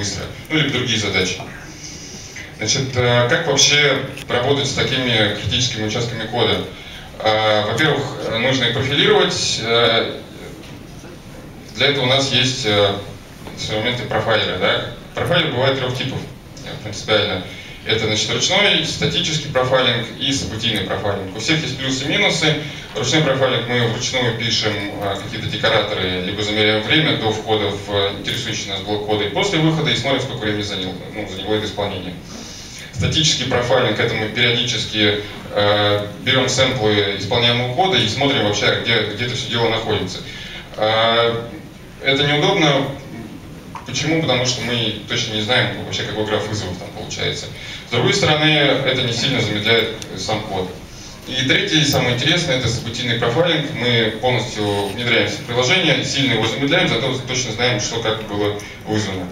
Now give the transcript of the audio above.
быстро, ну или другие задачи. Значит, как вообще работать с такими критическими участками кода? Во-первых, нужно их профилировать. Для этого у нас есть инструменты профайлера. Да? Профайлер бывает трех типов принципиально. Это, значит, ручной, статический профайлинг и событийный профайлинг. У всех есть плюсы и минусы. Ручной профайлинг мы вручную пишем какие-то декораторы, либо замеряем время до входа в интересующий нас блок кода и после выхода, и смотрим, сколько времени заняло это исполнение. Статический профайлинг — это мы периодически берем сэмплы исполняемого кода и смотрим вообще, где это все дело находится. Это неудобно. Почему? Потому что мы точно не знаем вообще, какой граф вызовов там получается. С другой стороны, это не сильно замедляет сам код. И третий, самый интересный, это событийный профайлинг. Мы полностью внедряемся в приложение, сильно его замедляем, зато точно знаем, что как было вызвано.